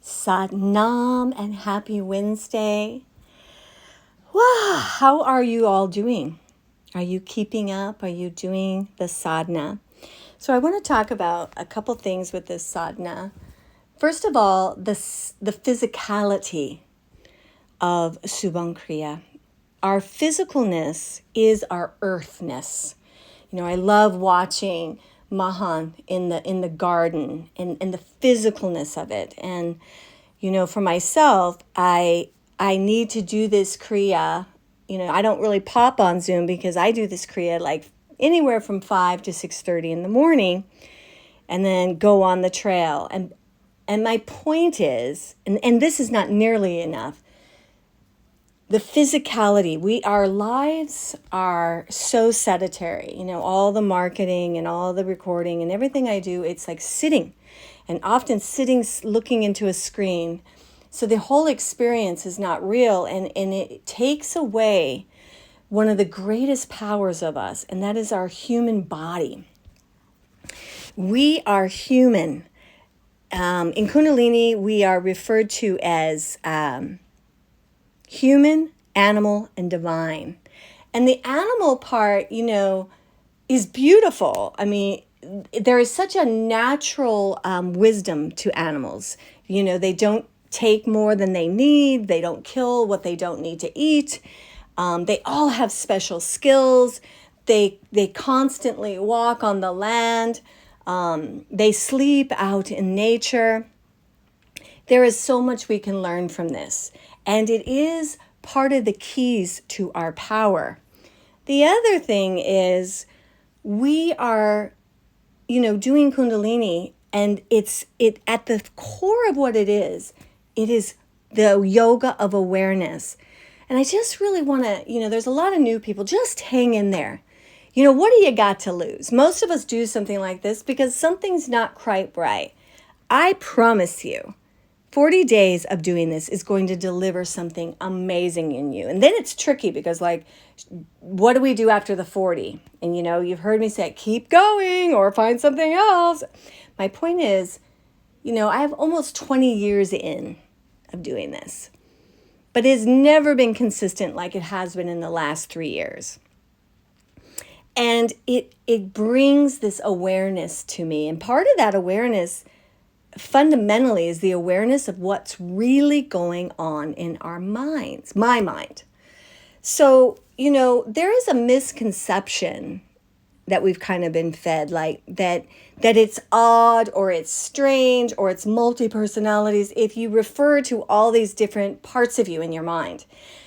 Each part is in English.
Satnam and happy Wednesday. Wow, how are you all doing? Are you keeping up? Are you doing the sadhana? So I want to talk about a couple things with this sadhana. First of all, the physicality of Subang Kriya. Our physicalness is our earthness. You know, I love watching Mahan in the garden and the physicalness of it. And, you know, for myself, I need to do this Kriya. You know, I don't really pop on Zoom because I do this Kriya like anywhere from 5 to 6:30 in the morning and then go on the trail. And my point is, and this is not nearly enough, the physicality. Our lives are so sedentary. You know, all the marketing and all the recording and everything I do, it's like sitting and often sitting, looking into a screen. So the whole experience is not real, and it takes away one of the greatest powers of us, and that is our human body. We are human. In Kundalini, we are referred to as human, animal, and divine. And the animal part, you know, is beautiful. I mean, there is such a natural wisdom to animals. You know, they don't take more than they need. They don't kill what they don't need to eat. They all have special skills. They constantly walk on the land. They sleep out in nature. There is so much we can learn from this. And it is part of the keys to our power. The other thing is we are, you know, doing Kundalini, and it at the core of what it is the yoga of awareness. And I just really want to, you know, there's a lot of new people, just hang in there. You know, what do you got to lose? Most of us do something like this because something's not quite right. I promise you, 40 days of doing this is going to deliver something amazing in you. And then it's tricky because, like, what do we do after the 40? And, you know, you've heard me say, keep going or find something else. My point is, you know, I have almost 20 years in of doing this, but it's never been consistent like it has been in the last 3 years. And it brings this awareness to me. And part of that awareness fundamentally is the awareness of what's really going on in our minds, my mind. So, you know, there is a misconception that we've kind of been fed, like that it's odd or it's strange or it's multi-personalities if you refer to all these different parts of you in your mind.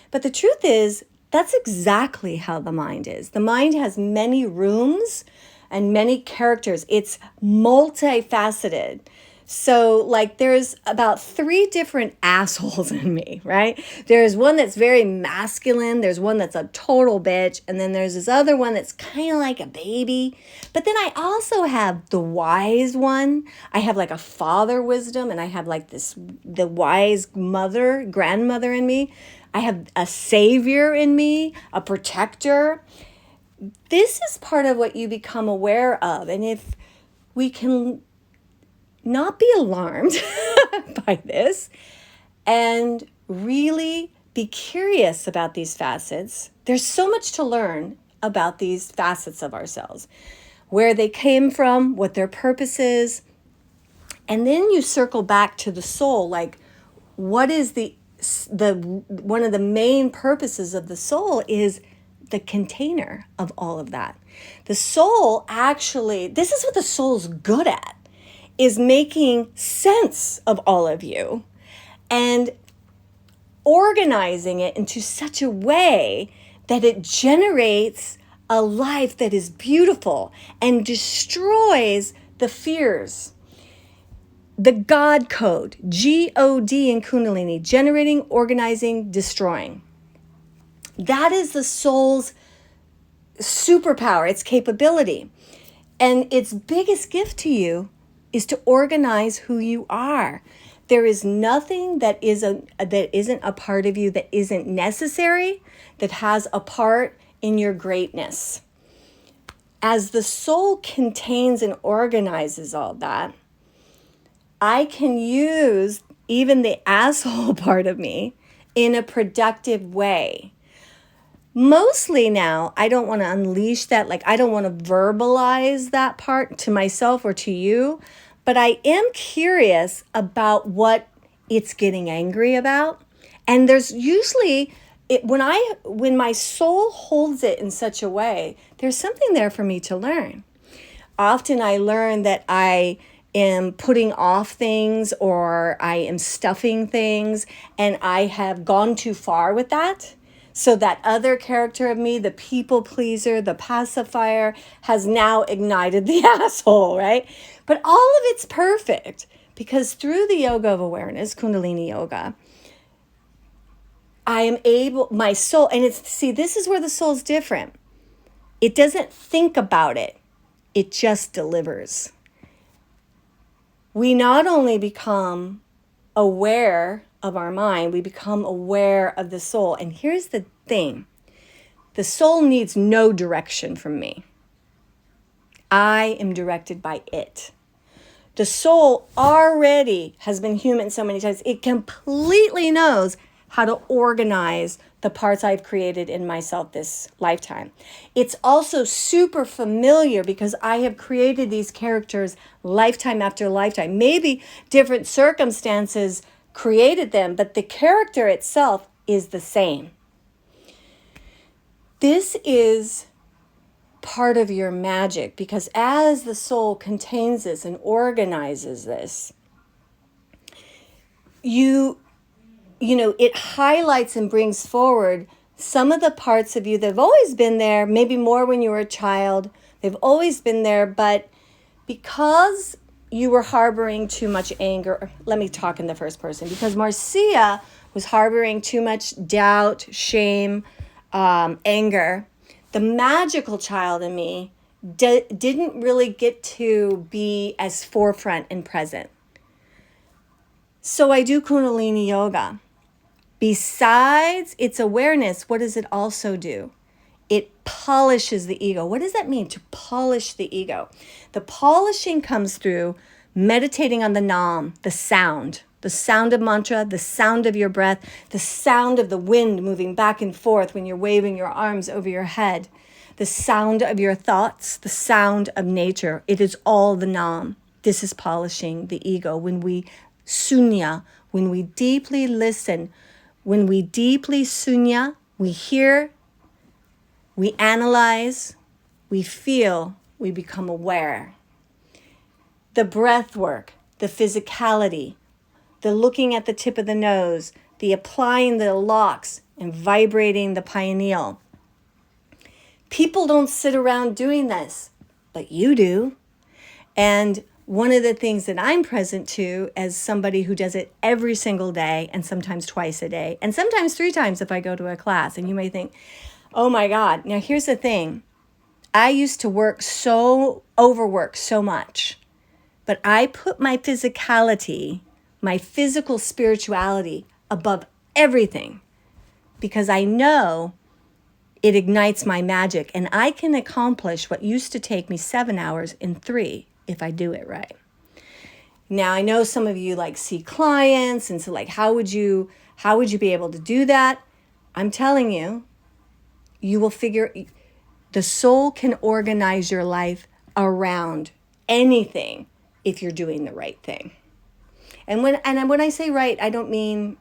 But the truth is, that's exactly how the mind is. The mind has many rooms and many characters. It's multifaceted. So, like, there's about 3 different assholes in me, right? There's one that's very masculine. There's one that's a total bitch. And then there's this other one that's kind of like a baby. But then I also have the wise one. I have like a father wisdom, and I have like the wise grandmother in me. I have a savior in me, a protector. This is part of what you become aware of. And if we can not be alarmed by this and really be curious about these facets. There's so much to learn about these facets of ourselves, where they came from, what their purpose is. And then you circle back to the soul, like what is the one of the main purposes of the soul is the container of all of that. The soul actually, this is what the soul's good at, is making sense of all of you and organizing it into such a way that it generates a life that is beautiful and destroys the fears. The God code, G-O-D in Kundalini, generating, organizing, destroying. That is the soul's superpower, its capability. And its biggest gift to you is to organize who you are. There is nothing that isn't a part of you that isn't necessary, that has a part in your greatness. As the soul contains and organizes all that, I can use even the asshole part of me, in a productive way. Mostly now, I don't want to unleash that. Like, I don't want to verbalize that part to myself or to you, but I am curious about what it's getting angry about. And there's usually when my soul holds it in such a way, there's something there for me to learn. Often I learn that I am putting off things or I am stuffing things, and I have gone too far with that. So that other character of me, the people pleaser, the pacifier, has now ignited the asshole, right? But all of it's perfect because through the yoga of awareness, Kundalini yoga, I am able, my soul, and this is where the soul's different. It doesn't think about it. It just delivers. We not only become aware of our mind, we become aware of the soul. And here's the thing. The soul needs no direction from me. I am directed by it. The soul already has been human so many times. It completely knows how to organize the parts I've created in myself this lifetime. It's also super familiar because I have created these characters lifetime after lifetime. Maybe different circumstances created them, but the character itself is the same. This is part of your magic because as the soul contains this and organizes this, it highlights and brings forward some of the parts of you that have always been there, maybe more when you were a child. They've always been there, but because you were harboring too much anger, let me talk in the first person, because Marcia was harboring too much doubt, shame, anger, the magical child in me didn't really get to be as forefront and present. So I do Kundalini yoga. Besides its awareness, what does it also do? It polishes the ego. What does that mean, to polish the ego? The polishing comes through meditating on the Nam, the sound of mantra, the sound of your breath, the sound of the wind moving back and forth when you're waving your arms over your head, the sound of your thoughts, the sound of nature. It is all the Nam. This is polishing the ego. When we sunya, when we deeply listen, when we deeply sunya, we hear, we analyze, we feel, we become aware. The breath work, the physicality, the looking at the tip of the nose, the applying the locks and vibrating the pineal. People don't sit around doing this, but you do. And one of the things that I'm present to as somebody who does it every single day and sometimes twice a day and sometimes 3 times if I go to a class. And you may think, oh my God. Now here's the thing. I used to overwork so much, but I put my physicality, my physical spirituality above everything because I know it ignites my magic and I can accomplish what used to take me 7 hours in 3 if I do it right. Now, I know some of you see clients and so how would you be able to do that? I'm telling you, you will the soul can organize your life around anything if you're doing the right thing. And when I say right, I don't mean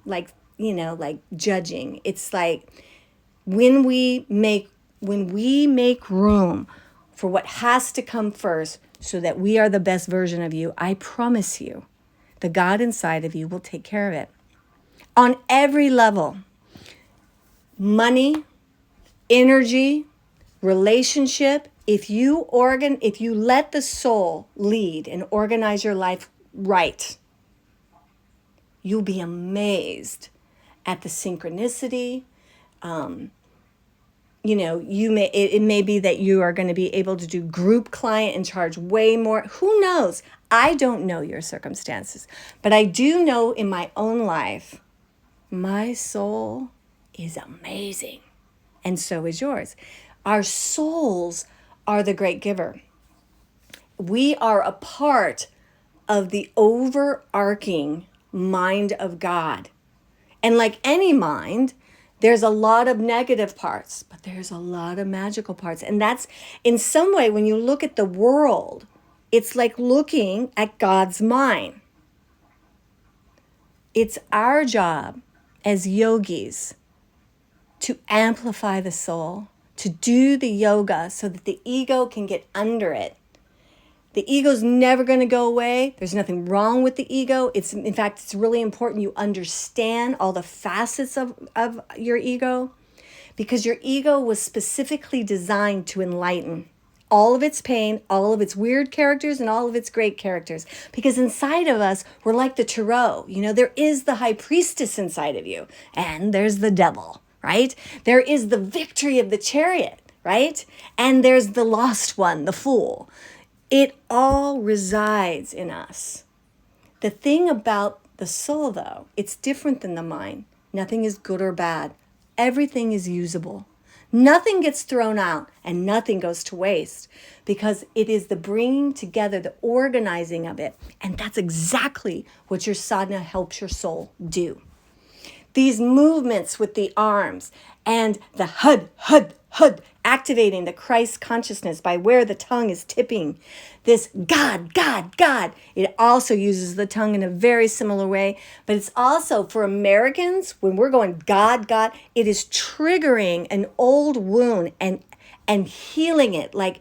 judging. It's when we make room for what has to come first so that we are the best version of you, I promise you, the God inside of you will take care of it. On every level. Money, energy, relationship, if you let the soul lead and organize your life right, you'll be amazed at the synchronicity. It may be that you are going to be able to do group client and charge way more. Who knows? I don't know your circumstances, but I do know in my own life, my soul is amazing. And so is yours. Our souls are the great giver. We are a part of the overarching mind of God. And like any mind, there's a lot of negative parts, but there's a lot of magical parts. And that's, in some way, when you look at the world, it's like looking at God's mind. It's our job as yogis to amplify the soul, to do the yoga so that the ego can get under it. The ego's never going to go away. There's nothing wrong with the ego. In fact, it's really important you understand all the facets of your ego, because your ego was specifically designed to enlighten all of its pain, all of its weird characters, and all of its great characters. Because inside of us, we're like the tarot. There is the high priestess inside of you, and there's the devil, right? There is the victory of the chariot, right? And there's the lost one, the fool. It all resides in us. The thing about the soul, though, it's different than the mind. Nothing is good or bad. Everything is usable. Nothing gets thrown out and nothing goes to waste, because it is the bringing together, the organizing of it. And that's exactly what your sadhana helps your soul do. These movements with the arms and the hud, hud, hud, activating the Christ consciousness by where the tongue is tipping. This God, God, God. It also uses the tongue in a very similar way, but it's also for Americans, when we're going God, God, it is triggering an old wound and healing it. Like,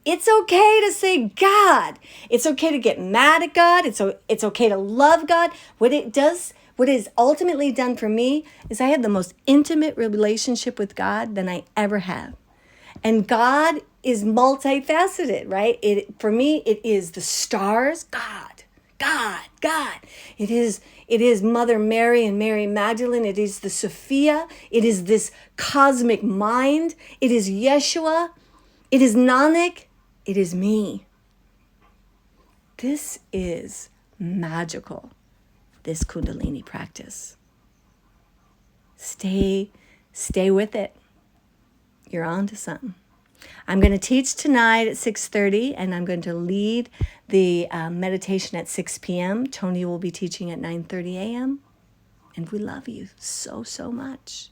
it's okay to say God. It's okay to get mad at God. It's okay to love God. What is ultimately done for me is I have the most intimate relationship with God than I ever have. And God is multifaceted, right? For me, it is the stars, God, God, God. It is Mother Mary and Mary Magdalene. It is the Sophia. It is this cosmic mind. It is Yeshua. It is Nanak. It is me. This is magical, this Kundalini practice. Stay with it. You're on to something. I'm going to teach tonight at 6:30, and I'm going to lead the meditation at 6 p.m. Tony will be teaching at 9:30 a.m. And we love you so, so much.